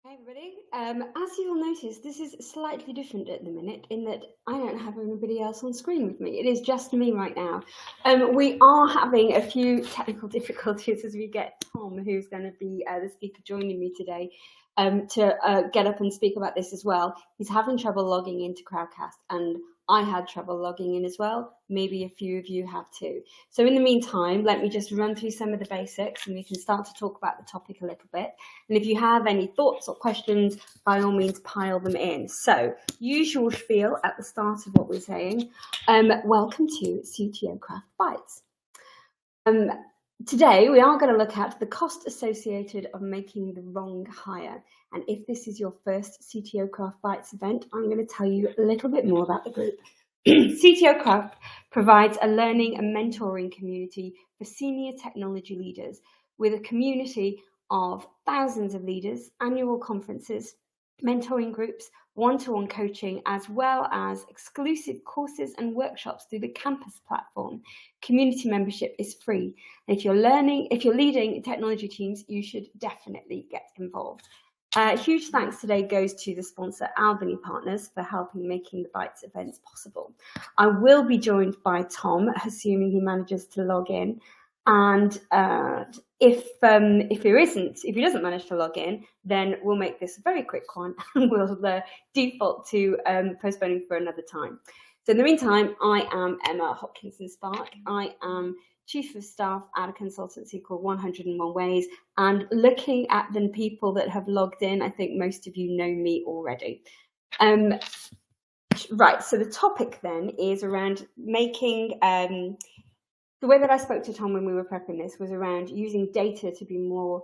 Hey everybody. As you'll notice, this is slightly different at the minute in that I don't have anybody else on screen with me. It is just me right now. We are having a few technical difficulties as we get Tom, who's going to be the speaker, joining me today to get up and speak about this as well. He's having trouble logging into Crowdcast, and I had trouble logging in as well. Maybe a few of you have too. So in the meantime, let me just run through some of the basics and we can start to talk about the topic a little bit. And if you have any thoughts or questions, by all means, pile them in. So, usual spiel at the start of what we're saying. Welcome to CTO Craft Bytes. Today, we are going to look at the cost associated of making the wrong hire. And if this is your first CTO Craft Bytes event, I'm going to tell you a little bit more about the group. CTO Craft provides a learning and mentoring community for senior technology leaders with a community of thousands of leaders, annual conferences, mentoring groups, one-to-one coaching, as well as exclusive courses and workshops through the campus platform. Community membership is free. And if you're leading technology teams, you should definitely get involved. Huge thanks today goes to the sponsor Albany Partners for helping making the Bytes events possible. I will be joined by Tom, assuming he manages to log in. And if he doesn't manage to log in, then we'll make this a very quick one and we'll default to postponing for another time. So in the meantime, I am Emma Hopkinson-Spark. I am Chief of Staff at a consultancy called 101 Ways. And looking at the people that have logged in, I think most of you know me already. Right, so the topic then is around making... the way that I spoke to Tom when we were prepping this was around using data to be more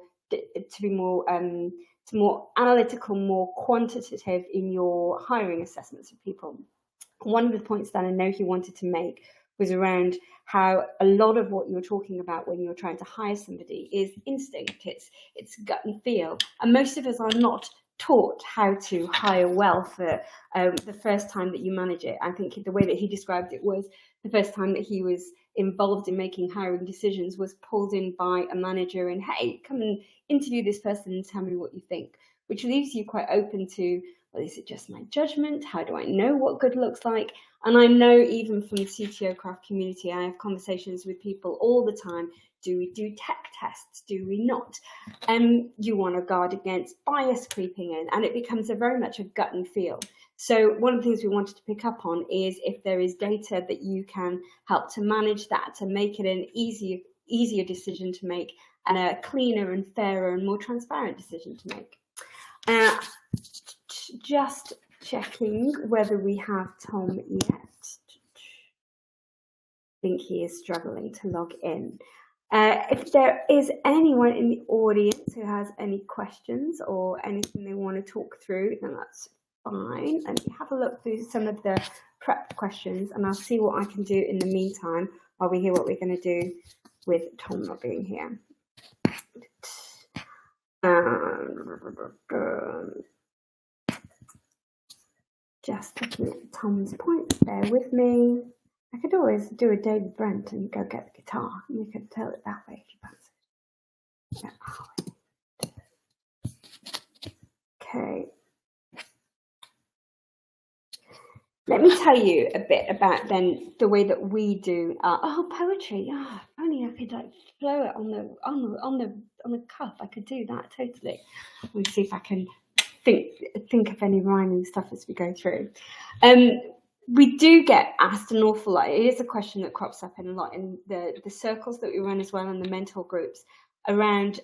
analytical, more quantitative in your hiring assessments of people. One of the points that I know he wanted to make was around how a lot of what you're talking about when you're trying to hire somebody is instinct, it's gut and feel, and most of us are not taught how to hire well for the first time that you manage it. I think the way that he described it was the first time that he was involved in making hiring decisions was pulled in by a manager and, hey, come and interview this person and tell me what you think, which leaves you quite open to, well, is it just my judgment? How do I know what good looks like? And I know even from the CTO Craft community, I have conversations with people all the time. Do we do tech tests? Do we not? You want to guard against bias creeping in, and it becomes very much a gut and feel. So one of the things we wanted to pick up on is if there is data that you can help to manage that, to make it an easier decision to make and a cleaner and fairer and more transparent decision to make. Just checking whether we have Tom yet. I think he is struggling to log in. If there is anyone in the audience who has any questions or anything they want to talk through, then that's fine. And have a look through some of the prep questions and I'll see what I can do in the meantime while we hear what we're going to do with Tom not being here. Just looking at Tom's points, bear with me. I could always do a David Brent and go get the guitar and we could tell it that way if you fancy. Okay. Let me tell you a bit about then the way that we do poetry. If only I could like flow it on the cuff. I could do that totally. Let me see if I can think of any rhyming stuff as we go through. We do get asked an awful lot. It is a question that crops up in a lot in the circles that we run as well and the mentor groups around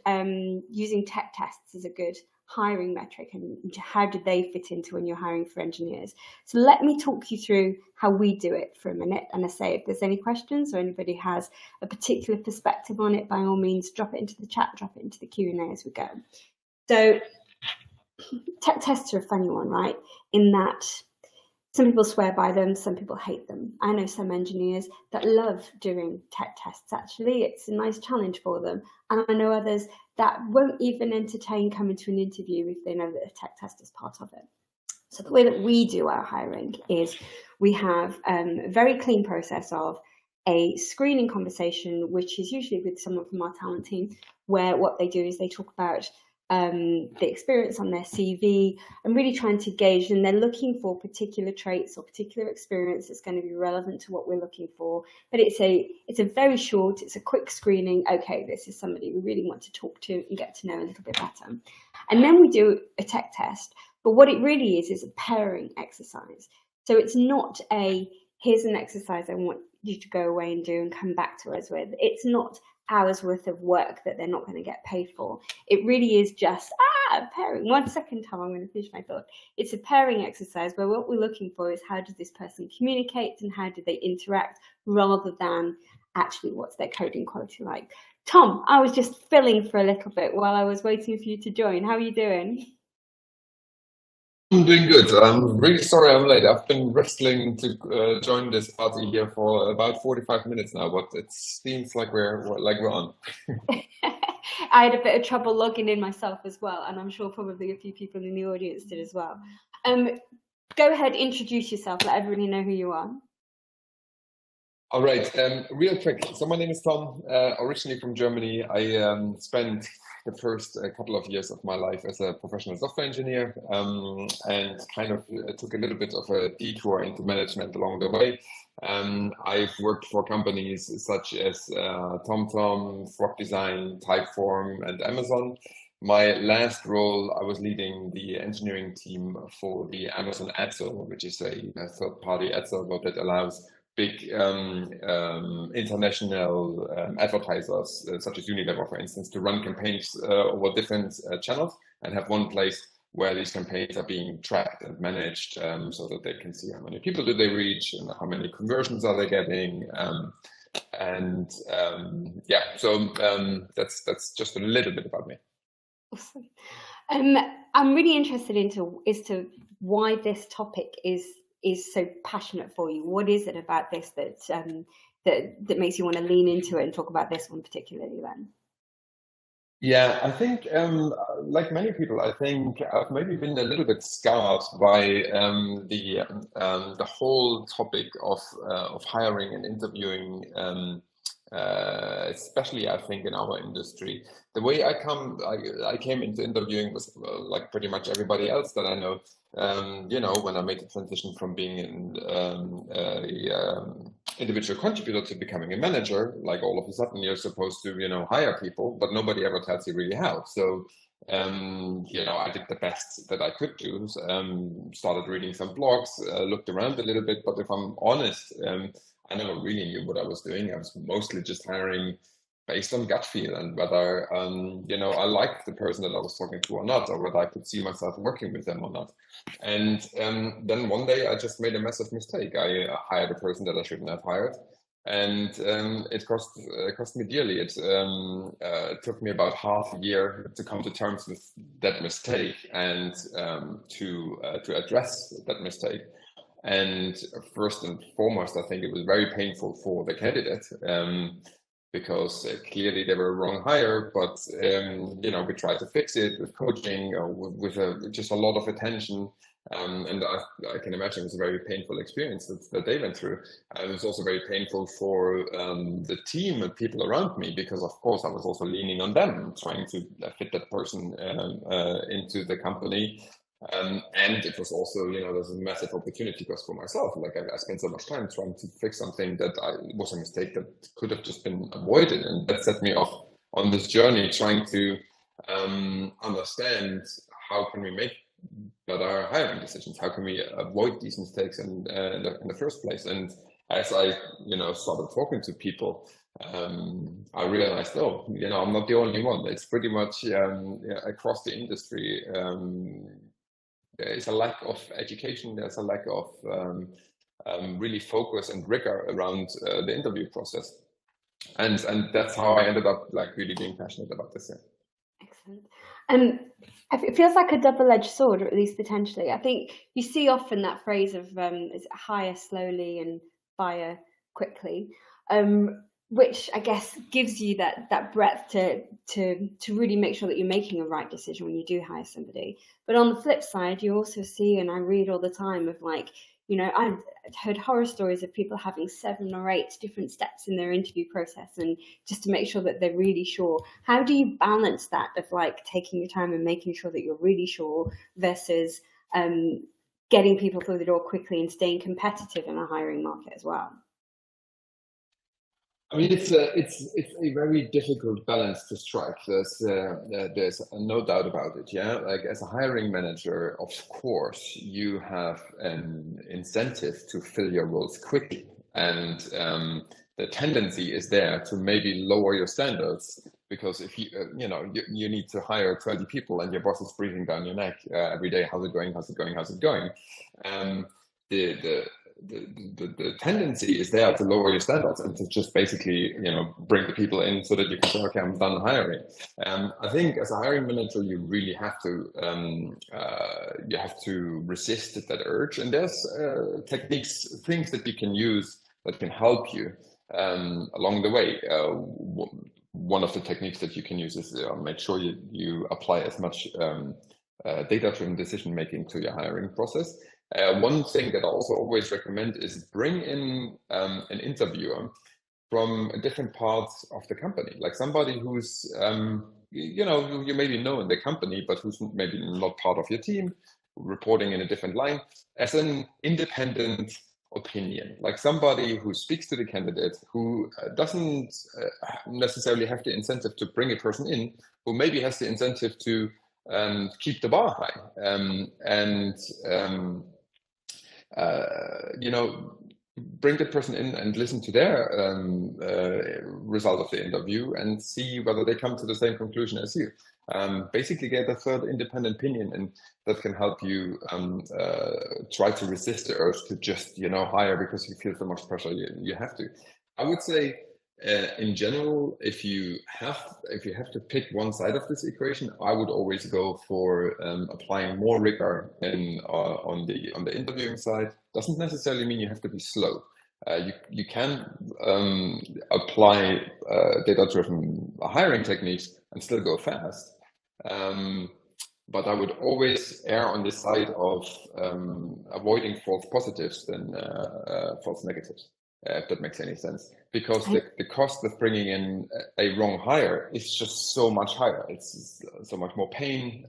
using tech tests as a good hiring metric and how do they fit into when you're hiring for engineers. So let me talk you through how we do it for a minute. And I say if there's any questions or anybody has a particular perspective on it, by all means, drop it into the chat, drop it into the Q&A as we go. So tech tests are a funny one, right? In that some people swear by them, some people hate them. I know some engineers that love doing tech tests, actually. It's a nice challenge for them. And I know others that won't even entertain coming to an interview if they know that a tech test is part of it. So the way that we do our hiring is we have a very clean process of a screening conversation, which is usually with someone from our talent team, where what they do is they talk about the experience on their CV, and really trying to gauge, and they're looking for particular traits or particular experience that's going to be relevant to what we're looking for. But it's a very short, it's a quick screening. Okay, this is somebody we really want to talk to and get to know a little bit better. And then we do a tech test. But what it really is a pairing exercise. So it's not here's an exercise I want you to go away and do and come back to us with. It's not hours worth of work that they're not going to get paid for. It really is just pairing. 1 second, Tom, I'm going to finish my thought. It's a pairing exercise where what we're looking for is how does this person communicate and how do they interact, rather than actually what's their coding quality like. Tom, I was just filling for a little bit while I was waiting for you to join. How are you doing? I'm doing good. I'm really sorry I'm late. I've been wrestling to join this party here for about 45 minutes now, but it seems like we're on. I had a bit of trouble logging in myself as well, and I'm sure probably a few people in the audience did as well. Go ahead, introduce yourself, let everybody know who you are. All right, real quick. So my name is Tom, originally from Germany. I spent the first couple of years of my life as a professional software engineer, and kind of took a little bit of a detour into management along the way. I've worked for companies such as TomTom, Frog Design, Typeform, and Amazon. My last role, I was leading the engineering team for the Amazon ad server, which is a third-party ad server that allows big international advertisers, such as Unilever, for instance, to run campaigns over different channels and have one place where these campaigns are being tracked and managed, so that they can see how many people do they reach and how many conversions are they getting. Yeah, so that's just a little bit about me. Awesome. I'm really interested as to why this topic is so passionate for you. What is it about this that makes you want to lean into it and talk about this one particularly then? Yeah, I think like many people, I think I've maybe been a little bit scarred by the whole topic of hiring and interviewing, especially I think in our industry. The way I came into interviewing was like pretty much everybody else that I know. When I made the transition from being an individual contributor to becoming a manager, like all of a sudden you're supposed to, hire people, but nobody ever tells you really how. So, I did the best that I could do. Started reading some blogs, looked around a little bit, but if I'm honest, I never really knew what I was doing. I was mostly just hiring based on gut feel and whether, I liked the person that I was talking to or not, or whether I could see myself working with them or not. And then one day I just made a massive mistake. I hired a person that I shouldn't have hired. And it cost me dearly. It took me about half a year to come to terms with that mistake and to address that mistake. And first and foremost, I think it was very painful for the candidate because clearly they were a wrong hire, but we tried to fix it with coaching or with just a lot of attention. And I can imagine it was a very painful experience that they went through. And it was also very painful for the team and people around me, because of course I was also leaning on them, trying to fit that person into the company. And it was also, there's a massive opportunity cost for myself. Like I spent so much time trying to fix something that was a mistake that could have just been avoided. And that set me off on this journey, trying to understand how can we make better hiring decisions? How can we avoid these mistakes in the first place? And as I, started talking to people, I realized, I'm not the only one. It's pretty much across the industry. There is a lack of education. There's a lack of really focus and rigor around the interview process, and that's how I ended up really being passionate about this. Excellent. It feels like a double-edged sword, or at least potentially. I think you see often that phrase of hire slowly and fire quickly, which I guess gives you that breadth to really make sure that you're making a right decision when you do hire somebody. But on the flip side, you also see, and I read all the time of I've heard horror stories of people having 7 or 8 different steps in their interview process, and just to make sure that they're really sure. How do you balance that of like taking your time and making sure that you're really sure versus getting people through the door quickly and staying competitive in a hiring market as well? I mean, it's a very difficult balance to strike. There's no doubt about it. Yeah, like as a hiring manager, of course, you have an incentive to fill your roles quickly, and the tendency is there to maybe lower your standards, because if you need to hire 20 people and your boss is breathing down your neck every day. How's it going? How's it going? How's it going? The tendency is there to lower your standards and to just basically bring the people in so that you can say, okay, I'm done hiring. I think as a hiring manager, you really have to resist that urge, and there's techniques, things that you can use that can help you along the way. One of the techniques that you can use is make sure you apply as much data-driven decision making to your hiring process. One thing that I also always recommend is bring in an interviewer from different parts of the company, like somebody who's, you maybe know in the company, but who's maybe not part of your team, reporting in a different line, as an independent opinion, like somebody who speaks to the candidate, who doesn't necessarily have the incentive to bring a person in, who maybe has the incentive to keep the bar high, bring the person in and listen to their result of the interview and see whether they come to the same conclusion as you. Basically get a third independent opinion, and that can help you try to resist the urge to just hire because you feel so much pressure you have to. I would say in general, if you have to pick one side of this equation, I would always go for applying more rigor on the interviewing side. Doesn't necessarily mean you have to be slow. You can apply data-driven hiring techniques and still go fast. But I would always err on the side of avoiding false positives than false negatives, if that makes any sense. Because the cost of bringing in a wrong hire is just so much higher. It's so much more pain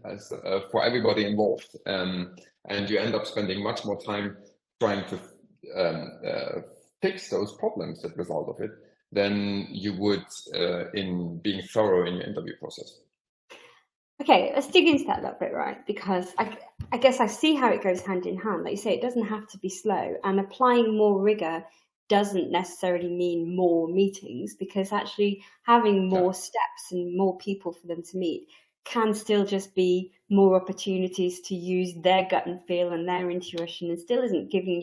for everybody involved. And you end up spending much more time trying to fix those problems that result of it than you would in being thorough in your interview process. Okay, let's dig into that a little bit, right? Because I guess I see how it goes hand in hand. Like you say, it doesn't have to be slow, and applying more rigor doesn't necessarily mean more meetings, because actually having more steps and more people for them to meet can still just be more opportunities to use their gut and feel and their intuition, and still it's giving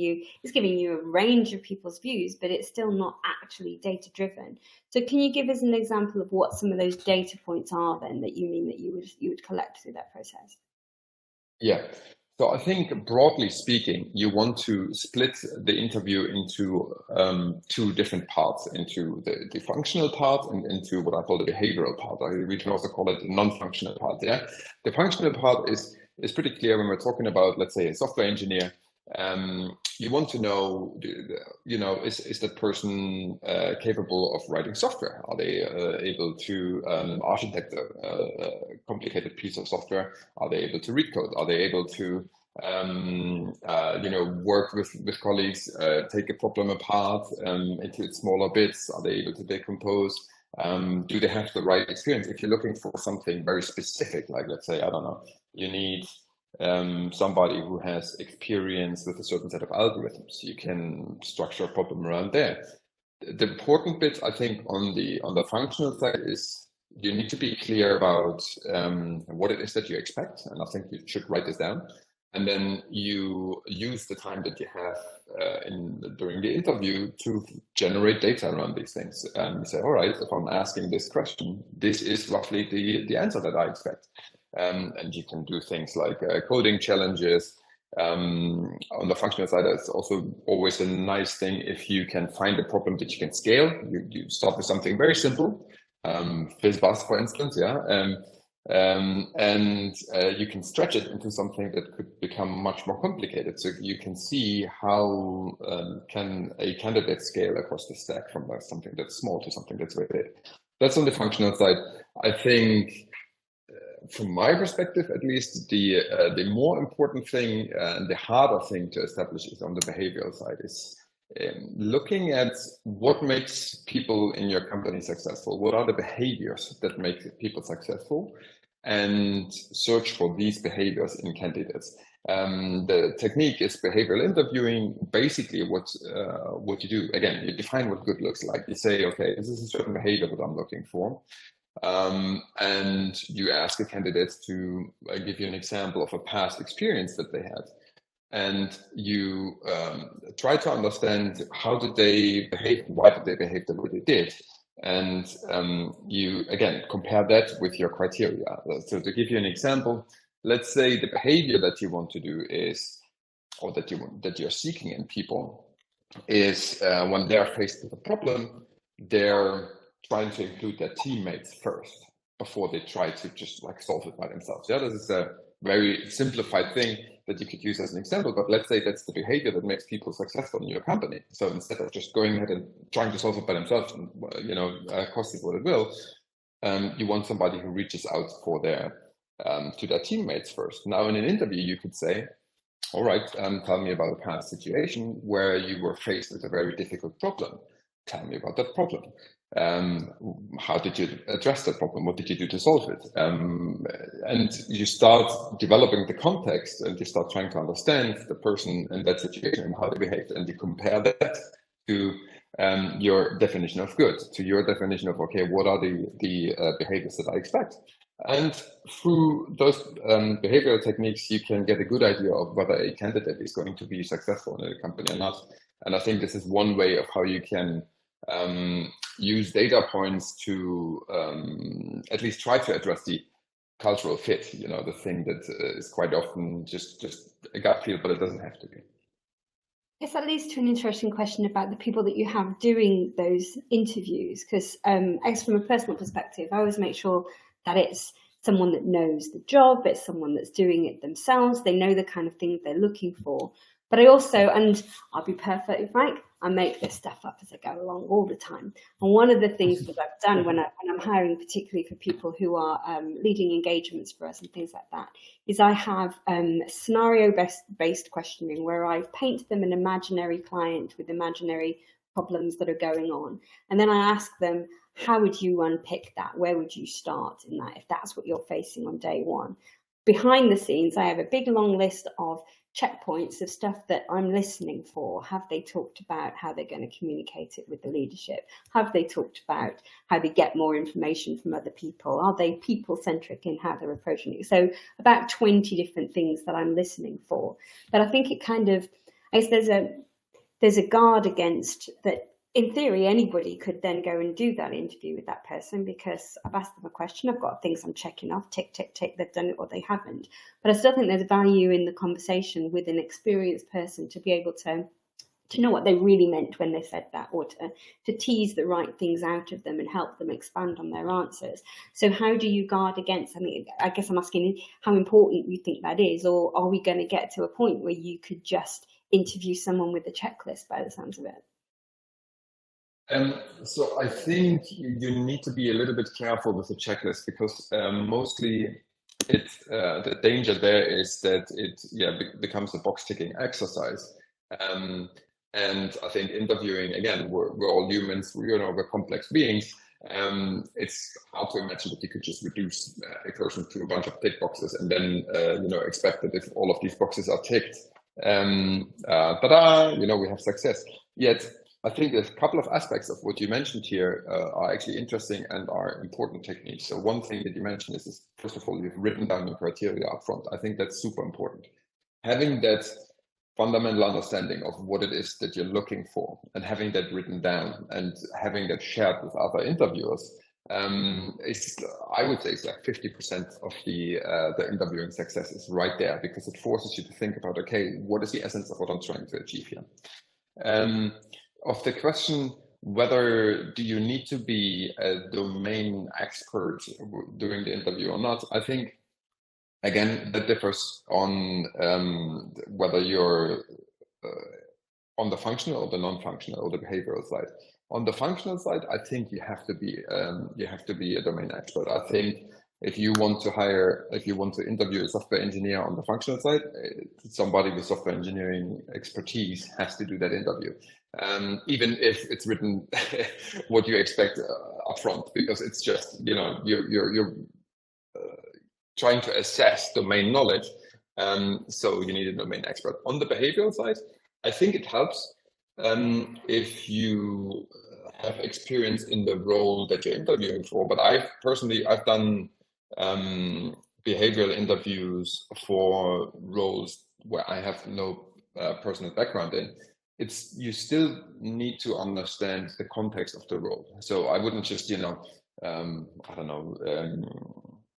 you a range of people's views, but it's still not actually data driven. So can you give us an example of what some of those data points are then that you mean that you would collect through that process? Yeah. So I think broadly speaking, you want to split the interview into two different parts, into the functional part and into what I call the behavioral part. We can also call it the non-functional part. Yeah, the functional part is pretty clear when we're talking about, let's say, a software engineer. You want to know, is that person capable of writing software? Are they able to architect a complicated piece of software? Are they able to read code? Are they able to work with colleagues, take a problem apart into its smaller bits? Are they able to decompose? Do they have the right experience? If you're looking for something very specific, like let's say, I don't know, you need somebody who has experience with a certain set of algorithms, you can structure a problem around there. The important bit, I think, on the functional side is you need to be clear about what it is that you expect, and I think you should write this down. And then you use the time that you have during the interview to generate data around these things. And you say, all right, if I'm asking this question, this is roughly the answer that I expect. And you can do things like coding challenges. On the functional side, it's also always a nice thing if you can find a problem that you can scale. You start with something very simple, FizzBuzz, for instance, yeah. and you can stretch it into something that could become much more complicated. So you can see how can a candidate scale across the stack from something that's small to something that's very big. That's on the functional side. I think, from my perspective, at least, the more important thing and the harder thing to establish is on the behavioral side, is looking at what makes people in your company successful. What are the behaviors that make people successful, and search for these behaviors in candidates. The technique is behavioral interviewing. Basically, what you do, again, you define what good looks like. You say, okay, this is a certain behavior that I'm looking for. And you ask a candidate to give you an example of a past experience that they had. And you try to understand how did they behave, why did they behave the way they did. And you, again, compare that with your criteria. So to give you an example, let's say the behavior that you want to do is, or that you're seeking in people is when they're faced with a problem, they're trying to include their teammates first before they try to just like solve it by themselves. Yeah, this is a very simplified thing that you could use as an example, but let's say that's the behavior that makes people successful in your company. So instead of just going ahead and trying to solve it by themselves, and cost it what it will, you want somebody who reaches out for to their teammates first. Now, in an interview, you could say, all right, tell me about a past situation where you were faced with a very difficult problem. Tell me about that problem. How did you address that problem? What did you do to solve it? And you start developing the context, and you start trying to understand the person in that situation and how they behaved, and you compare that to your definition of good, to your definition of, okay, what are the behaviors that I expect? And through those behavioral techniques, you can get a good idea of whether a candidate is going to be successful in a company or not. And I think this is one way of how you can use data points to at least try to address the cultural fit, the thing that is quite often just a gut feel, but it doesn't have to be. Yes, that leads to an interesting question about the people that you have doing those interviews, because from a personal perspective, I always make sure that it's someone that knows the job, it's someone that's doing it themselves, they know the kind of things they're looking for. But I also, and I'll be perfectly frank, I make this stuff up as I go along all the time. And one of the things that I've done when I'm hiring, particularly for people who are leading engagements for us and things like that, is I have scenario-based questioning where I paint them an imaginary client with imaginary problems that are going on. And then I ask them, how would you unpick that? Where would you start in that if that's what you're facing on day one? Behind the scenes, I have a big long list of checkpoints of stuff that I'm listening for. Have they talked about how they're going to communicate it with the leadership? Have they talked about how they get more information from other people? Are they people-centric in how they're approaching it? So about 20 different things that I'm listening for. But I think it kind of, I guess there's a guard against that. In theory, anybody could then go and do that interview with that person because I've asked them a question, I've got things I'm checking off, tick, tick, tick, they've done it or they haven't. But I still think there's value in the conversation with an experienced person to be able to know what they really meant when they said that, or to tease the right things out of them and help them expand on their answers. So how do you guard against, I guess I'm asking how important you think that is, or are we going to get to a point where you could just interview someone with a checklist by the sounds of it? So I think you need to be a little bit careful with the checklist because mostly the danger there is that it becomes a box ticking exercise. And I think interviewing, again, we're all humans, we're complex beings. It's hard to imagine that you could just reduce a person to a bunch of tick boxes and then expect that if all of these boxes are ticked, we have success. Yet I think there's a couple of aspects of what you mentioned here are actually interesting and are important techniques. So one thing that you mentioned is first of all, you've written down your criteria up front. I think that's super important. Having that fundamental understanding of what it is that you're looking for and having that written down and having that shared with other interviewers I would say it's like 50% of the interviewing success is right there because it forces you to think about, okay, what is the essence of what I'm trying to achieve here? Of the question Whether do you need to be a domain expert during the interview or not, I think, again, that differs on whether you're on the functional or the non-functional or the behavioral side. On the functional side, I think you have to be a domain expert. I think if you want to interview a software engineer on the functional side, somebody with software engineering expertise has to do that interview, even if it's written what you expect upfront, because it's just, you're trying to assess domain knowledge. So you need a domain expert. On the behavioral side, I think it helps if you have experience in the role that you're interviewing for. But I've done behavioral interviews for roles where I have no personal background in. You still need to understand the context of the role. So I wouldn't just,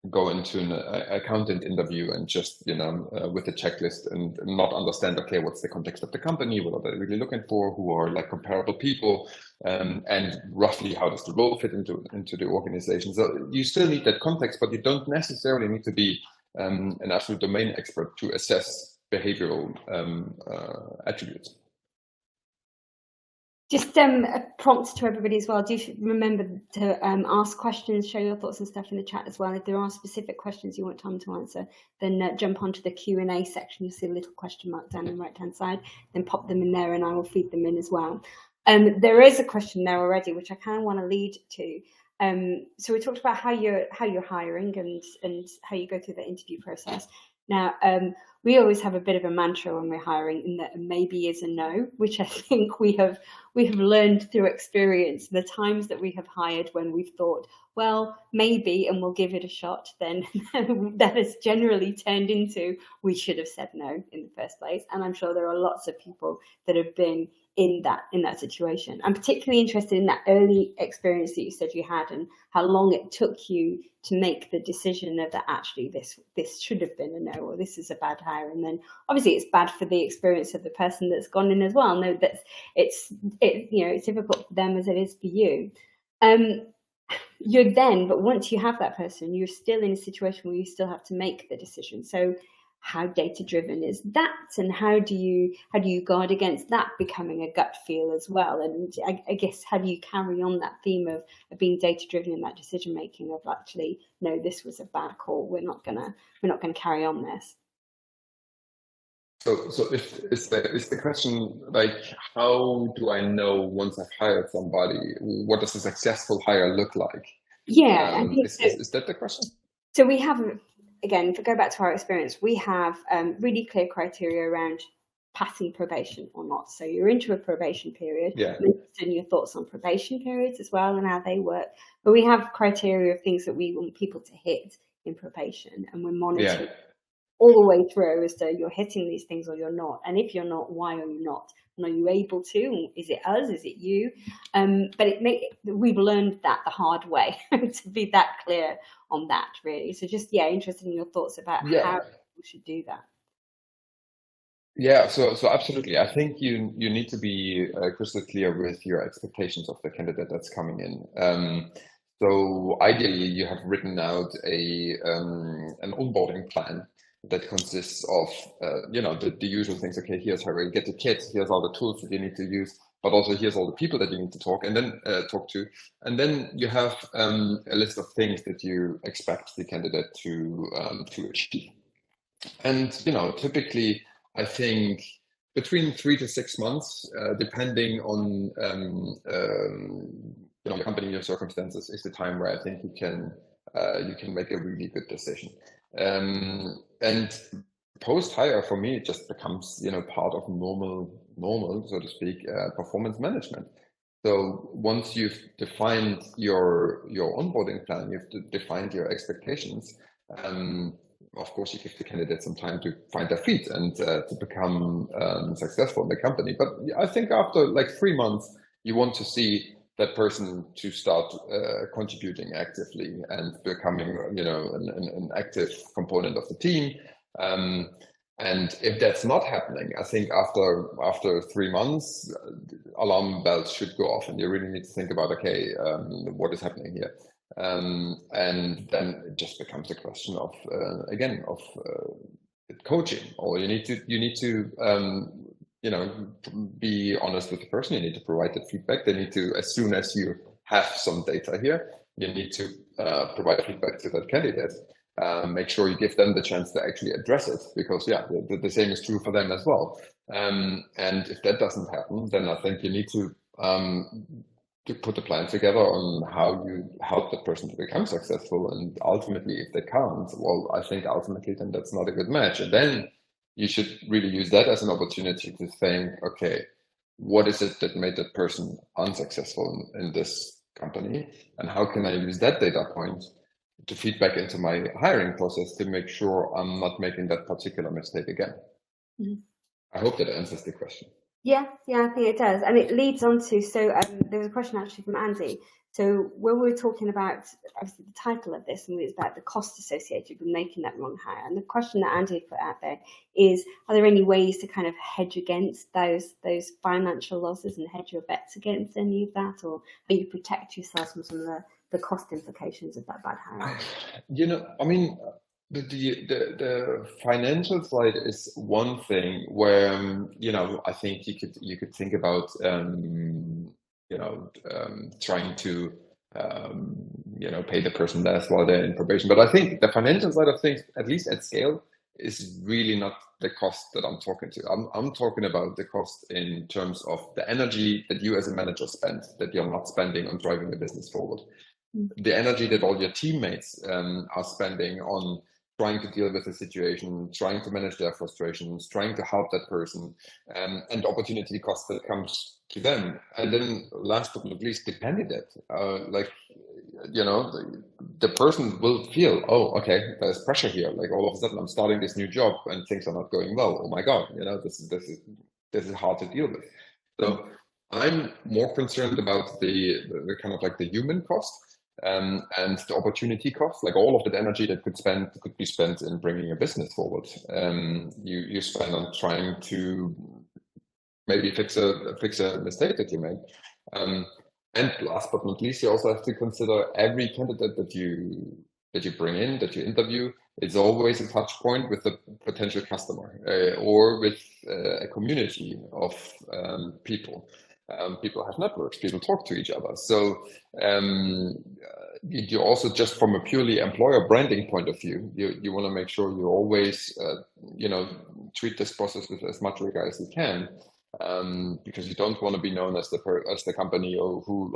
go into an accountant interview and just, with a checklist and not understand, okay, what's the context of the company? What are they really looking for? Who are like comparable people? And roughly how does the role fit into the organization? So you still need that context, but you don't necessarily need to be an absolute domain expert to assess behavioral attributes. Just a prompt to everybody as well. Do remember to ask questions, share your thoughts and stuff in the chat as well. If there are specific questions you want Tom to answer, then jump onto the Q&A section. You'll see a little question mark down on the right-hand side. Then pop them in there and I will feed them in as well. There is a question there already, which I kind of want to lead to. So we talked about how you're hiring and how you go through the interview process. Now, we always have a bit of a mantra when we're hiring, in that a maybe is a no, which I think we have learned through experience. The times that we have hired when we've thought, well, maybe, and we'll give it a shot, then that has generally turned into we should have said no in the first place. And I'm sure there are lots of people that have been in that situation. I'm particularly interested in that early experience that you said you had and how long it took you to make the decision of that actually this should have been a no, or this is a bad hire. And then obviously it's bad for the experience of the person that's gone in as well. No, that it's difficult for them as it is for you. But once you have that person, you're still in a situation where you still have to make the decision. So how data driven is that, and how do you guard against that becoming a gut feel as well? And I guess, how do you carry on that theme of being data driven in that decision making of actually, no, this was a bad call, we're not gonna carry on this? So is the question like, how do I know once I've hired somebody, what does a successful hire look like? Yeah, is that the question? So we have, again, if I go back to our experience, we have really clear criteria around passing probation or not. So you're into a probation period. Yeah. And your thoughts on probation periods as well and how they work. But we have criteria of things that we want people to hit in probation, and we're monitoring all the way through as to you're hitting these things or you're not. And if you're not, why are you not? And are you able to? Is it us? Is it you? But we've learned that the hard way to be that clear on that, really. So just, interested in your thoughts about how we should do that. Yeah, so absolutely. I think you need to be crystal clear with your expectations of the candidate that's coming in. So ideally, you have written out an onboarding plan that consists of, the usual things. Okay, here's how you get the kit. Here's all the tools that you need to use, but also here's all the people that you need to talk to. And then you have a list of things that you expect the candidate to achieve. And, typically, I think between 3 to 6 months, depending on, your company, your circumstances, is the time where I think you can make a really good decision. And post-hire, for me, it just becomes, part of normal, so to speak, performance management. So once you've defined your onboarding plan, you've defined your expectations, of course, you give the candidate some time to find their feet and to become successful in the company. But I think after like 3 months, you want to see that person to start contributing actively and becoming, an active component of the team. And if that's not happening, I think after 3 months, alarm bells should go off, and you really need to think about, okay, what is happening here? And then it just becomes a question of again of coaching, or you need to be honest with the person. You need to provide the feedback. They need to, as soon as you have some data here, you need to provide feedback to that candidate. Make sure you give them the chance to actually address it, because yeah, the same is true for them as well. And if that doesn't happen, then I think you need to put a plan together on how you help the person to become successful. And ultimately, if they can't, well, I think ultimately then that's not a good match. And then you should really use that as an opportunity to think, okay, what is it that made that person unsuccessful in this company? And how can I use that data point to feed back into my hiring process to make sure I'm not making that particular mistake again? Mhm. I hope that answers the question. Yeah, I think it does. And it leads on to, so there was a question actually from Andy. So when we were talking about, obviously, the title of this, and it was about the cost associated with making that wrong hire. And the question that Andy put out there is, are there any ways to kind of hedge against those financial losses and hedge your bets against any of that? Or maybe protect yourself from some of the cost implications of that bad hire? I mean, the financial side is one thing where I think you could think about trying to pay the person less while they're in probation. But I think the financial side of things, at least at scale, is really not the cost that I'm talking to. I'm talking about the cost in terms of the energy that you as a manager spend, that you're not spending on driving the business forward. The energy that all your teammates are spending on trying to deal with the situation, trying to manage their frustrations, trying to help that person, and the opportunity cost that comes to them. And then last but not least, the candidate. The person will feel, oh, okay, there's pressure here. Like all of a sudden I'm starting this new job and things are not going well. Oh my God, this is hard to deal with. So I'm more concerned about the kind of like the human cost. And the opportunity cost, like all of that energy that could be spent in bringing a business forward. You spend on trying to maybe fix a mistake that you made. And last but not least, you also have to consider every candidate that you bring in, that you interview. It's always a touch point with the potential customer or with a community of people. People have networks, people talk to each other. So you also, just from a purely employer branding point of view, you want to make sure you always, treat this process with as much rigor as you can, because you don't want to be known as the company who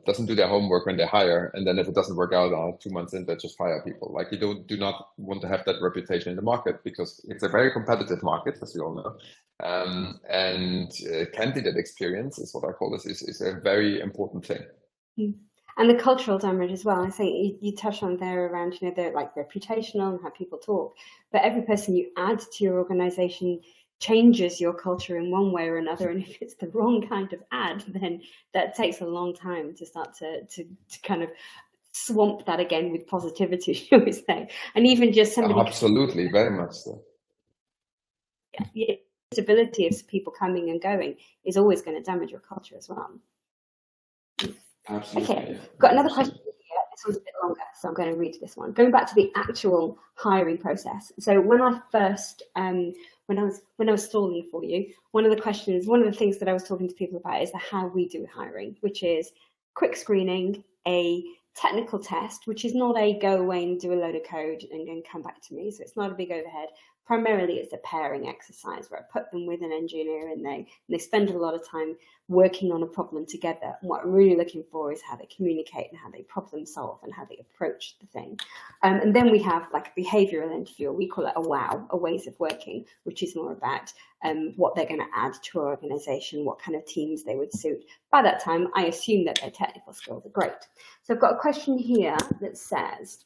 doesn't do their homework when they hire, and then if it doesn't work out 2 months in, they just fire people. Like you do not want to have that reputation in the market, because it's a very competitive market, as we all know. And candidate experience is what I call this, is a very important thing. And the cultural damage as well. I think you touched on there around, the reputational and how people talk. But every person you add to your organization changes your culture in one way or another. And if it's the wrong kind of ad, then that takes a long time to start to kind of swamp that again with positivity, shall we say. And even just somebody... Absolutely, very much so. Yeah, the stability of people coming and going is always going to damage your culture as well. Absolutely. Okay, got another question here. This one's a bit longer, so I'm going to read this one. Going back to the actual hiring process. So when I first, when I was stalling for you, one of the things that I was talking to people about is how we do hiring, which is quick screening, a technical test, which is not a go away and do a load of code and come back to me. So it's not a big overhead. Primarily, it's a pairing exercise where I put them with an engineer and they spend a lot of time working on a problem together. And what I'm really looking for is how they communicate and how they problem solve and how they approach the thing. And then we have like a behavioral interview. We call it a WOW, a ways of working, which is more about what they're going to add to our organization, what kind of teams they would suit. By that time, I assume that their technical skills are great. So I've got a question here that says,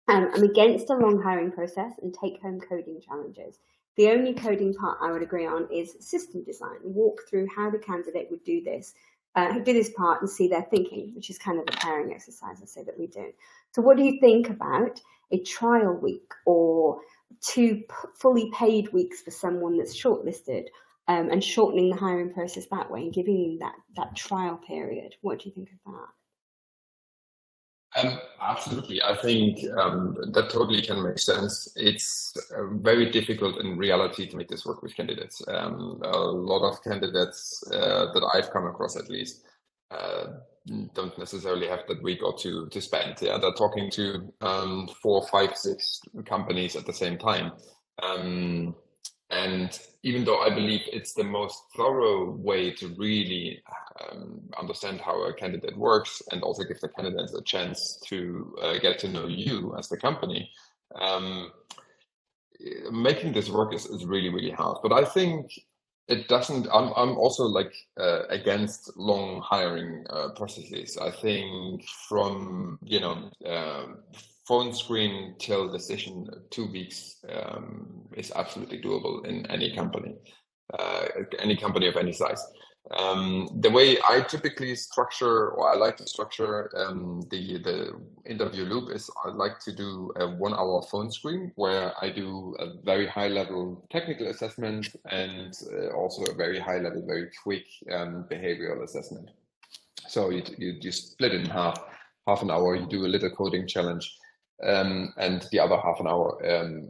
I'm against a long hiring process and take-home coding challenges. The only coding part I would agree on is system design. Walk through how the candidate would do this part and see their thinking, which is kind of the pairing exercise I say that we do. So what do you think about a trial week or 2 fully paid weeks for someone that's shortlisted, and shortening the hiring process that way and giving that trial period. What do you think of that? Absolutely. I think that totally can make sense. It's very difficult in reality to make this work with candidates. A lot of candidates that I've come across, at least, don't necessarily have that week or two to spend. Yeah, they're talking to 4, 5, 6 companies at the same time. And even though I believe it's the most thorough way to really understand how a candidate works and also give the candidates a chance to get to know you as the company, making this work is really, really hard. But I think it doesn't, I'm also like against long hiring processes. I think from, phone screen till decision, 2 weeks is absolutely doable in any company of any size. The way I typically structure, or I like to structure the interview loop is I like to do a 1-hour phone screen where I do a very high level technical assessment and also a very high level, very quick behavioral assessment. So you split it in half an hour, you do a little coding challenge. And the other half an hour,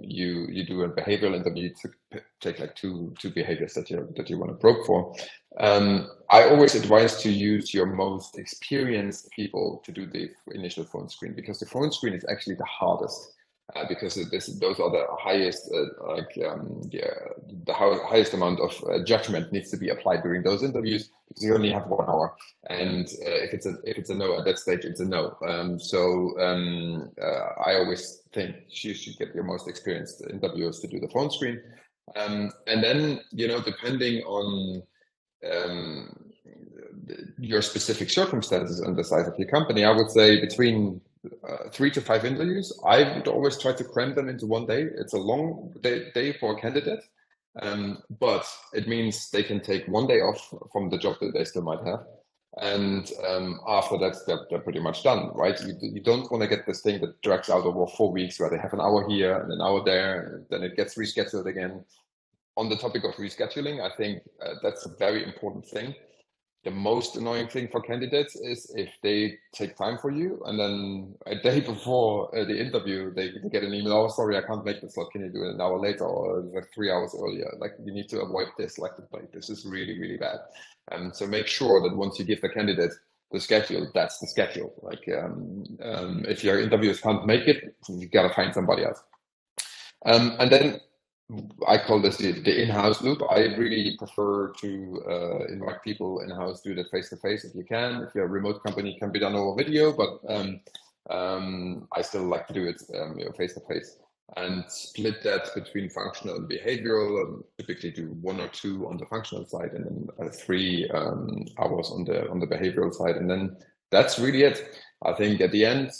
you do a behavioral interview to take like two behaviors that you want to probe for. I always advise to use your most experienced people to do the initial phone screen, because the phone screen is actually the hardest. Because those are the highest, highest amount of judgment needs to be applied during those interviews, because you only have 1 hour, and if it's a no at that stage, it's a no. I always think you should get your most experienced interviewers to do the phone screen, and then depending on your specific circumstances and the size of your company, I would say between 3 to 5 interviews. I would always try to cram them into one day. It's a long day for a candidate, but it means they can take 1 day off from the job that they still might have. And after that, they're pretty much done, right? You don't want to get this thing that drags out over 4 weeks where they have an hour here and an hour there, and then it gets rescheduled again. On the topic of rescheduling, I think that's a very important thing. The most annoying thing for candidates is if they take time for you and then a day before the interview, they get an email, "Oh, sorry, I can't make this slot. Can you do it an hour later or like 3 hours earlier?" Like, you need to avoid this. Like this is really, really bad. So make sure that once you give the candidate the schedule, that's the schedule. Like if your interviewers can't make it, you got to find somebody else. And then I call this the in-house loop. I really prefer to invite people in-house, do that face-to-face if you can. If you're a remote company, it can be done over video, but I still like to do it face-to-face, and split that between functional and behavioral. Typically do 1 or 2 on the functional side, and then 3 hours on the behavioral side, and then that's really it. I think at the end,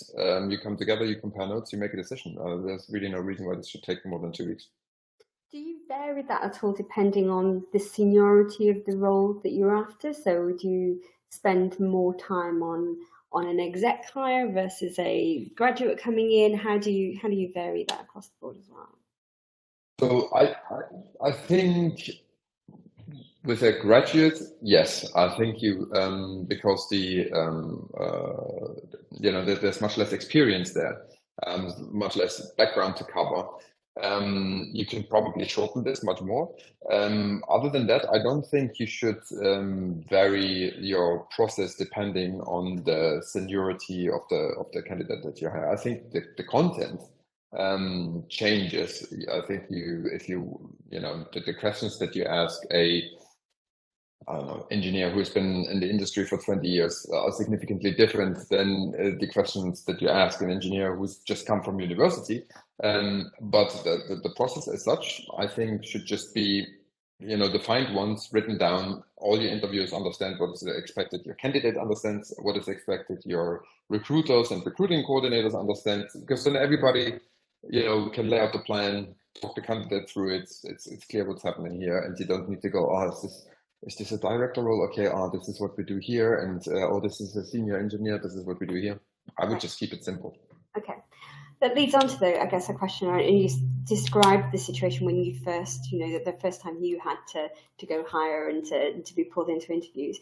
you come together, you compare notes, you make a decision. There's really no reason why this should take more than 2 weeks. Do you vary that at all depending on the seniority of the role that you're after? So would you spend more time on an exec hire versus a graduate coming in? How do you vary that across the board as well? So I think with a graduate, yes, I think you because there's much less experience there, much less background to cover. You can probably shorten this much more. Other than that, I don't think you should vary your process depending on the seniority of the candidate that you hire. I think the content changes. I think the questions that you ask a engineer who's been in the industry for 20 years are significantly different than the questions that you ask an engineer who's just come from university. But the process as such, I think, should just be, defined once, written down. All your interviewers understand what is expected. Your candidate understands what is expected. Your recruiters and recruiting coordinators understand, because then everybody, can lay out the plan, talk the candidate through it. It's clear what's happening here, and you don't need to go, is this a director role? Okay, this is what we do here, and this is a senior engineer, this is what we do here. I would just keep it simple. Okay. That leads on to a question, and you described the situation when you first, the first time you had to go hire and to be pulled into interviews.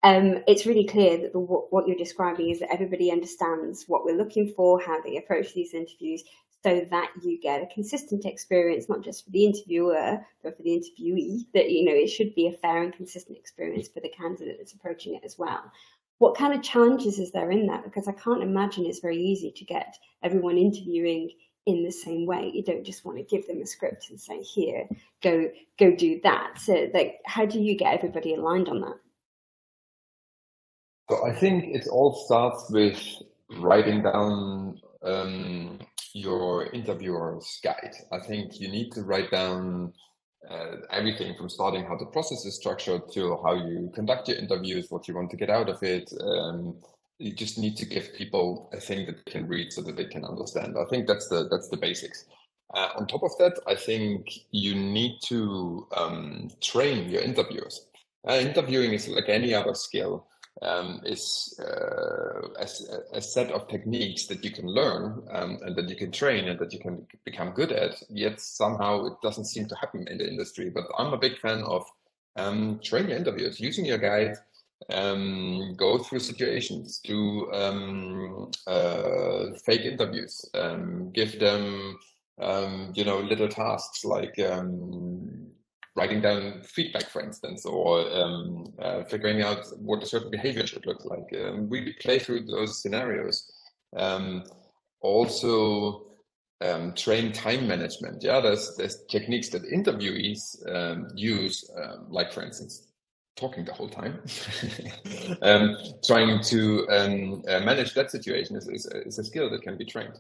It's really clear that what you're describing is that everybody understands what we're looking for, how they approach these interviews, so that you get a consistent experience, not just for the interviewer, but for the interviewee, that, it should be a fair and consistent experience for the candidate that's approaching it as well. What kind of challenges is there in that? Because I can't imagine it's very easy to get everyone interviewing in the same way. You don't just want to give them a script and say, here, go do that. So how do you get everybody aligned on that? So I think it all starts with writing down your interviewer's guide. I think you need to write down everything from starting how the process is structured to how you conduct your interviews, what you want to get out of it. You just need to give people a thing that they can read so that they can understand. I think that's the basics. On top of that, I think you need to train your interviewers. Interviewing is like any other skill. Is a set of techniques that you can learn and that you can train and that you can become good at, yet somehow it doesn't seem to happen in the industry. But I'm a big fan of train your interviewers, using your guide, go through situations, do fake interviews, give them little tasks like writing down feedback, for instance, or figuring out what a certain behavior should look like. We play through those scenarios. Also, train time management. Yeah, there's techniques that interviewees use, like, for instance, talking the whole time. Trying to manage that situation is a skill that can be trained.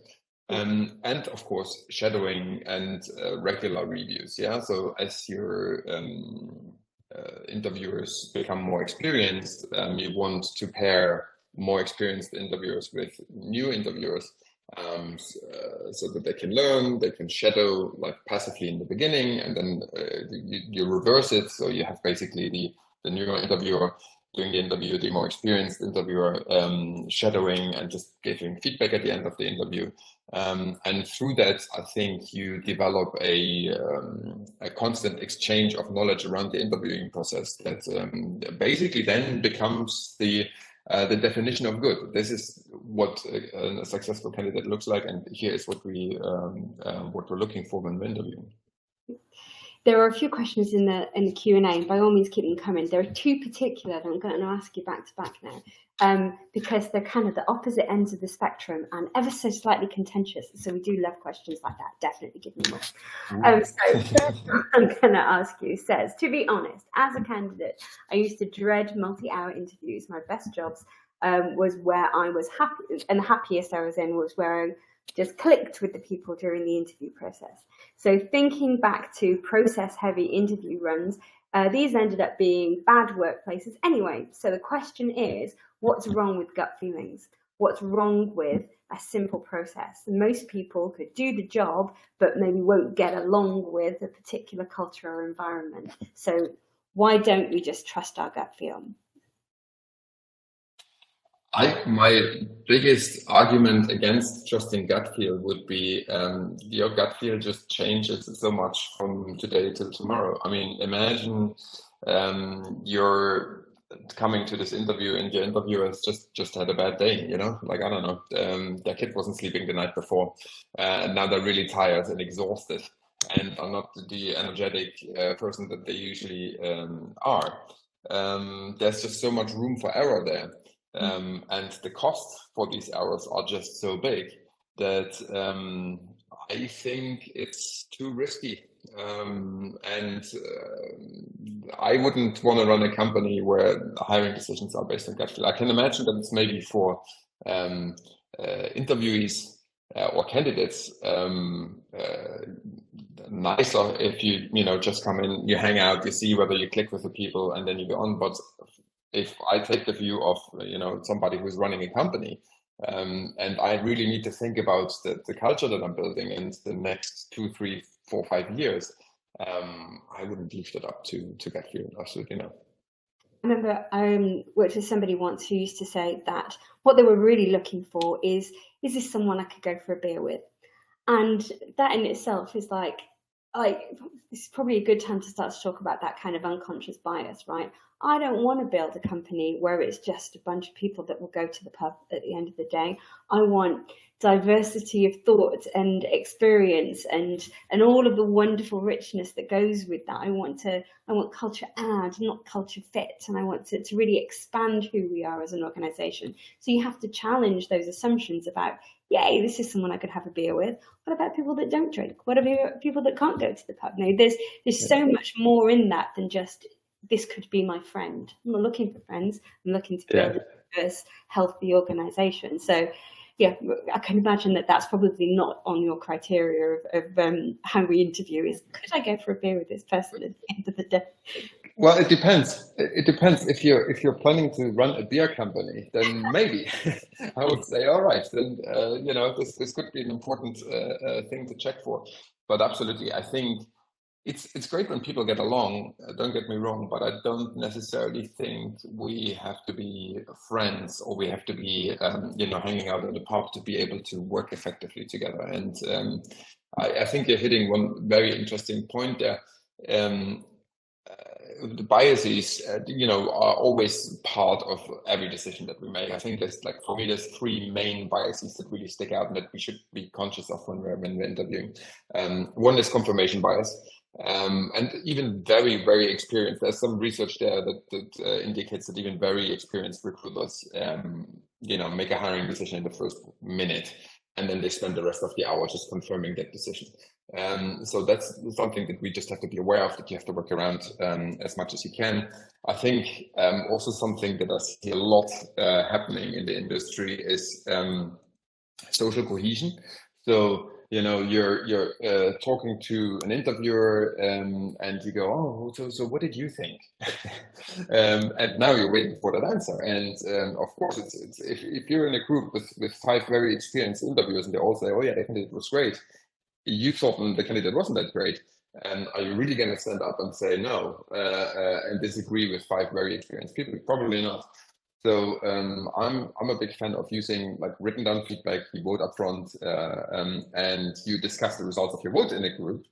And of course, shadowing and regular reviews. Yeah, so as your interviewers become more experienced, you want to pair more experienced interviewers with new interviewers, so that they can learn, they can shadow like passively in the beginning, and then you reverse it. So you have basically the newer interviewer doing the interview, the more experienced interviewer shadowing and just giving feedback at the end of the interview. And through that, I think you develop a constant exchange of knowledge around the interviewing process that basically then becomes the definition of good. This is what a successful candidate looks like, and here is what we're looking for when we're interviewing. There are a few questions in the Q&A. By all means, keep them coming. There are two particular that I'm going to ask you back to back now, because they're kind of the opposite ends of the spectrum and ever so slightly contentious. So we do love questions like that. Definitely give me more. So first I'm going to ask you says, to be honest, as a candidate, I used to dread multi-hour interviews. My best jobs was where I was happy, and the happiest I was in was where I just clicked with the people during the interview process. So thinking back to process-heavy interview runs, these ended up being bad workplaces anyway. So the question is, what's wrong with gut feelings? What's wrong with a simple process? Most people could do the job, but maybe won't get along with a particular culture or environment. So why don't we just trust our gut feel? My biggest argument against trusting gut feel would be your gut feel just changes so much from today till tomorrow. I mean, imagine you're coming to this interview and your interviewer has just had a bad day, like, I don't know, their kid wasn't sleeping the night before, and now they're really tired and exhausted and are not the energetic person that they usually are. There's just so much room for error there. And the costs for these errors are just so big that I think it's too risky. And I wouldn't want to run a company where hiring decisions are based on gut feel. I can imagine that it's maybe for interviewees or candidates nicer if you just come in, you hang out, you see whether you click with the people, and then you go on. But if I take the view of somebody who's running a company, and I really need to think about the culture that I'm building in the next 2, 3, 4, 5 years, I wouldn't leave that up to gut feel. Absolutely not. I remember I worked with somebody once who used to say that what they were really looking for is this someone I could go for a beer with? And that in itself is like it's probably a good time to start to talk about that kind of unconscious bias, right? I don't want to build a company where it's just a bunch of people that will go to the pub at the end of the day. I want diversity of thought and experience and all of the wonderful richness that goes with that. I want culture add, not culture fit, and I want to really expand who we are as an organization. So you have to challenge those assumptions about, yay, this is someone I could have a beer with. What about people that don't drink? What about people that can't go to the pub? No, there's so much more in that than just, this could be my friend. I'm not looking for friends. I'm looking to build a diverse, healthy organization. So, yeah, I can imagine that that's probably not on your criteria of how we interview is, could I go for a beer with this person at the end of the day? Well, it depends. It depends. If you're planning to run a beer company, then maybe I would say, all right, then this could be an important thing to check for. But absolutely, I think it's great when people get along. Don't get me wrong, but I don't necessarily think we have to be friends or we have to be hanging out in the pub to be able to work effectively together. And I think you're hitting one very interesting point there. The biases, are always part of every decision that we make. I think for me, there's three main biases that really stick out and that we should be conscious of when we're interviewing. One is confirmation bias. And even very, very experienced. There's some research there that indicates that even very experienced recruiters, make a hiring decision in the first minute, and then they spend the rest of the hour just confirming that decision. So that's something that we just have to be aware of, that you have to work around as much as you can. I think also something that I see a lot happening in the industry is social cohesion. So you're talking to an interviewer and you go, oh, so what did you think? And now you're waiting for that answer. And of course, it's if you're in a group with 5 very experienced interviewers and they all say, oh yeah, the candidate was great, you thought the candidate wasn't that great, and are you really going to stand up and say no and disagree with 5 very experienced people? Probably not. So I'm a big fan of using written down feedback. You vote up front and you discuss the results of your vote in a group.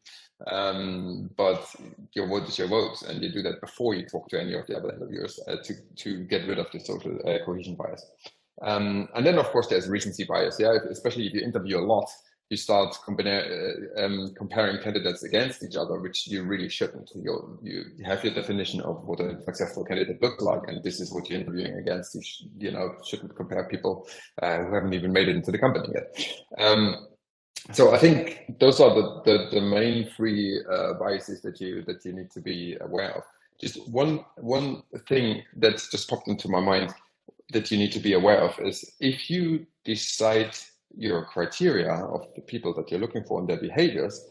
But your vote is your vote, and you do that before you talk to any of the other interviewers to get rid of the social cohesion bias. And then of course there's recency bias. Yeah, especially if you interview a lot, you start comparing candidates against each other, which you really shouldn't. You have your definition of what a successful candidate looks like, and this is what you're interviewing against. You shouldn't compare people who haven't even made it into the company yet. So I think those are the main 3 biases that you need to be aware of. Just one thing that's just popped into my mind that you need to be aware of is, if you decide your criteria of the people that you're looking for and their behaviors,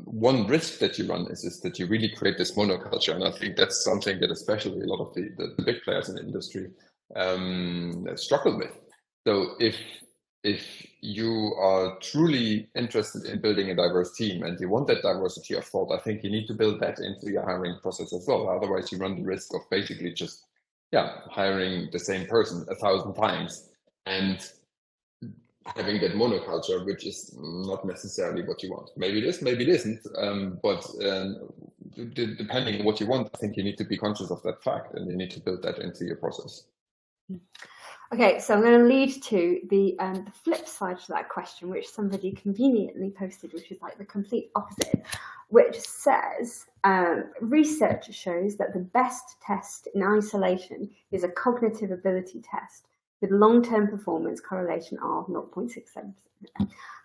one risk that you run is that you really create this monoculture. And I think that's something that especially a lot of the big players in the industry struggle with. So if you are truly interested in building a diverse team and you want that diversity of thought, I think you need to build that into your hiring process as well. Otherwise, you run the risk of basically just hiring the same person 1,000 times and having that monoculture, which is not necessarily what you want. Maybe it is, maybe it isn't. But depending on what you want, I think you need to be conscious of that fact, and you need to build that into your process. Okay, so I'm going to lead to the flip side to that question, which somebody conveniently posted, which is the complete opposite, which says research shows that the best test in isolation is a cognitive ability test, with long-term performance correlation of 0.67%.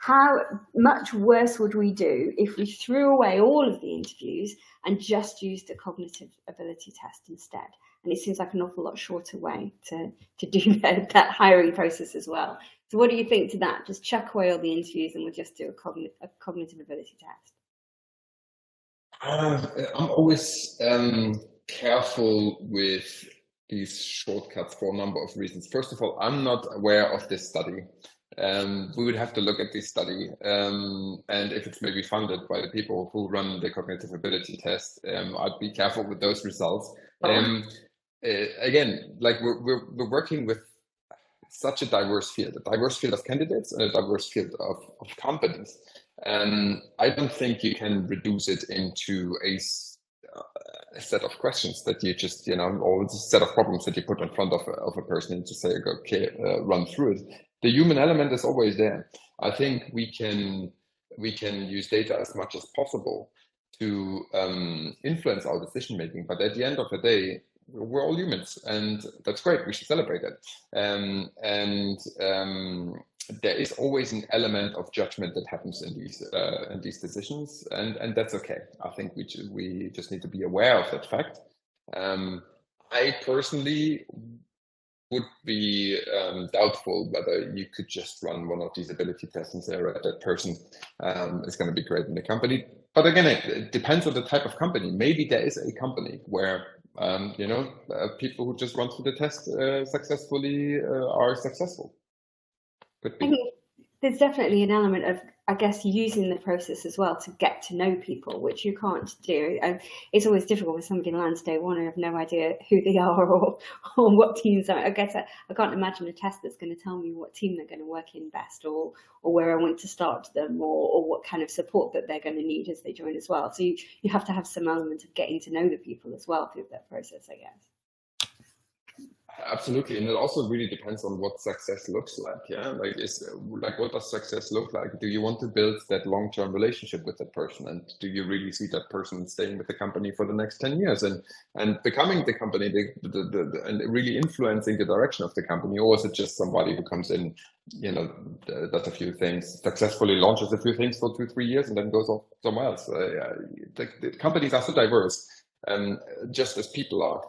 How much worse would we do if we threw away all of the interviews and just used a cognitive ability test instead? And it seems like an awful lot shorter way to do that hiring process as well. So what do you think to that? Just chuck away all the interviews and we'll just do a cognitive ability test. I'm always careful with these shortcuts for a number of reasons. First of all, I'm not aware of this study. We would have to look at this study, and if it's maybe funded by the people who run the cognitive ability test, I'd be careful with those results. Again, we're working with such a diverse field of candidates and a diverse field of companies. I don't think you can reduce it into a set of questions that you just, or a set of problems that you put in front of a person and just say, okay, run through it. The human element is always there. I think we can use data as much as possible to influence our decision making, but at the end of the day, we're all humans, and that's great. We should celebrate it. There is always an element of judgment that happens in these decisions, and that's okay. I think we just need to be aware of that fact. I personally would be doubtful whether you could just run one of these ability tests and say, right, that person is going to be great in the company. But again, it depends on the type of company. Maybe there is a company where people who just run through the test successfully are successful. Could be. I think there's definitely an element of, I guess, using the process as well to get to know people, which you can't do. And it's always difficult when somebody lands day one and have no idea who they are or what teams are. I guess I can't imagine a test that's going to tell me what team they're going to work in best, or where I want to start them, or what kind of support that they're going to need as they join as well. So you have to have some element of getting to know the people as well through that process, I guess. Absolutely, and it also really depends on what success looks like. Yeah, what does success look like? Do you want to build that long-term relationship with that person, and do you really see that person staying with the company for the next 10 years and becoming the company, and really influencing the direction of the company, or is it just somebody who comes in, does a few things, successfully launches a few things for 2-3 years, and then goes off somewhere else? The companies are so diverse, just as people are.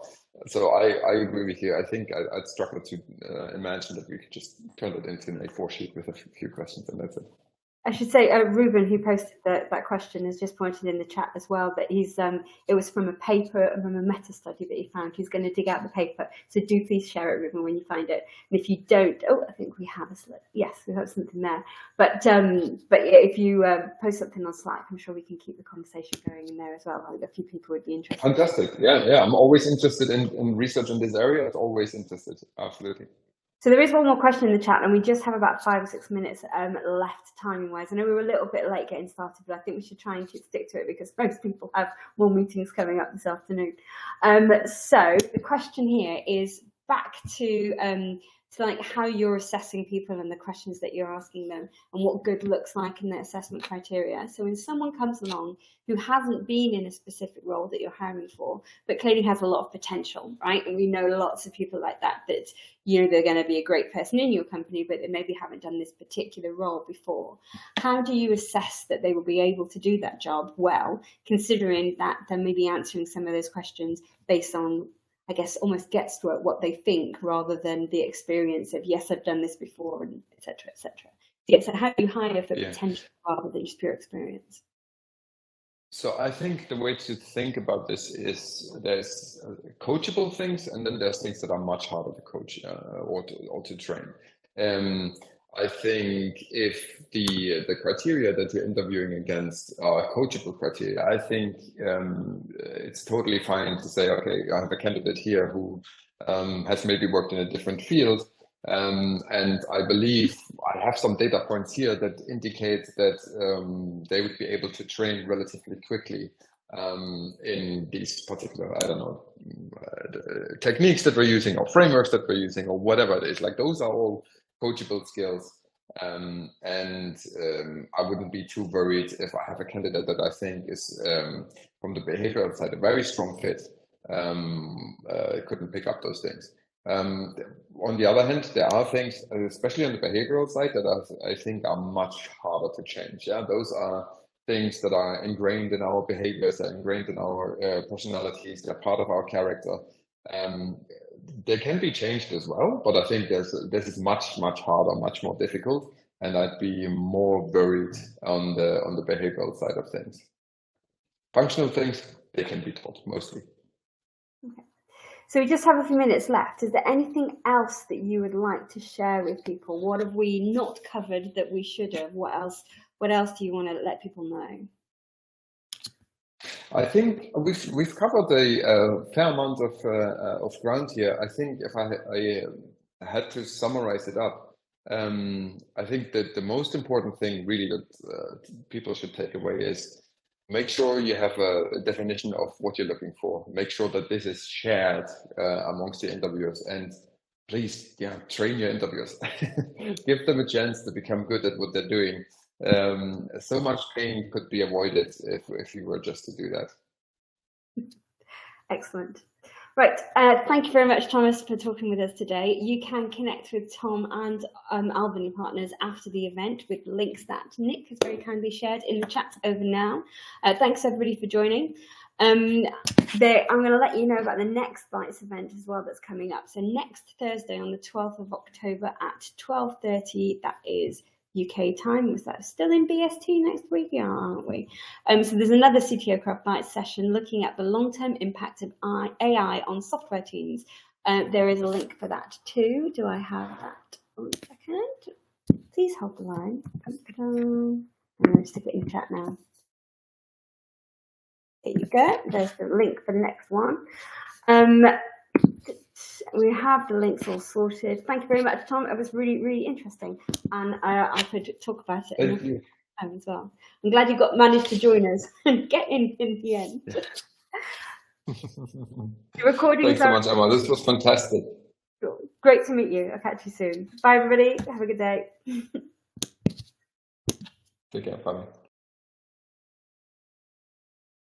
So I agree with you. I think I'd struggle to imagine that we could just turn it into an A4 sheet with a few questions, and that's it. I should say, Ruben, who posted that question, has just pointed in the chat as well that it was from a paper, from a meta study that he found. He's going to dig out the paper, so do please share it, Ruben, when you find it. And if you don't, I think we have a slip. Yes, we have something there. But yeah, if you post something on Slack, I'm sure we can keep the conversation going in there as well. I think a few people would be interested. Fantastic. Yeah. I'm always interested in research in this area. I'm always interested. Absolutely. So there is one more question in the chat, and we just have about 5 or 6 minutes left timing-wise. I know we were a little bit late getting started, but I think we should try and stick to it because most people have more meetings coming up this afternoon. So the question here is back to like how you're assessing people and the questions that you're asking them and what good looks like in their assessment criteria. So when someone comes along who hasn't been in a specific role that you're hiring for, but clearly has a lot of potential, right? And we know lots of people like that they're going to be a great person in your company, but they maybe haven't done this particular role before. How do you assess that they will be able to do that job well, considering that they're maybe answering some of those questions based on, I guess, almost gets to what they think rather than the experience of, yes, I've done this before, and et cetera, et cetera. Yeah, so how do you hire for potential rather than just pure experience? So I think the way to think about this is there's coachable things, and then there's things that are much harder to coach or to train. I think if the criteria that you're interviewing against are coachable criteria, I think it's totally fine to say, okay, I have a candidate here who has maybe worked in a different field. And I believe I have some data points here that indicate that they would be able to train relatively quickly in these particular, techniques that we're using or frameworks that we're using or whatever it is. Like those are all coachable skills. And I wouldn't be too worried if I have a candidate that I think is from the behavioral side a very strong fit, couldn't pick up those things. On the other hand, there are things, especially on the behavioral side, that I think are much harder to change. Yeah, those are things that are ingrained in our behaviors, they're ingrained in our personalities, they're part of our character. They can be changed as well, but I think this is much harder, much more difficult, and I'd be more worried on the behavioral side of things. Functional things, they can be taught mostly. Okay. So we just have a few minutes left. Is there anything else that you would like to share with people? What have we not covered that we should have? What else do you want to let people know? I think we've covered a fair amount of ground here. I think if I had to summarize it up, I think that the most important thing really that people should take away is make sure you have a definition of what you're looking for. Make sure that this is shared amongst the interviewers, and please, train your interviewers. Give them a chance to become good at what they're doing. So much pain could be avoided if you were just to do that. Excellent. Right, thank you very much, Thomas, for talking with us today. You can connect with Tom and Albany Partners after the event with links that Nick has very kindly shared in the chat over now. Thanks everybody for joining. I'm going to let you know about the next Bytes event as well that's coming up. So next Thursday on the 12th of October at 12:30, that is UK time. Was that still in BST next week? Yeah, aren't we? So there's another CTO Craft Bytes session looking at the long-term impact of AI on software teams. There is a link for that too. Do I have that? 1 second. Please hold the line. I'm going to stick it in chat now. There you go. There's the link for the next one. We have the links all sorted. Thank you very much, Tom. It was really, really interesting, and I could talk about it as well. I'm glad you managed to join us and get in the end. The recording. Thanks so much, Emma. This was fantastic. Great to meet you. I'll catch you soon. Bye, everybody. Have a good day. Take care. Bye.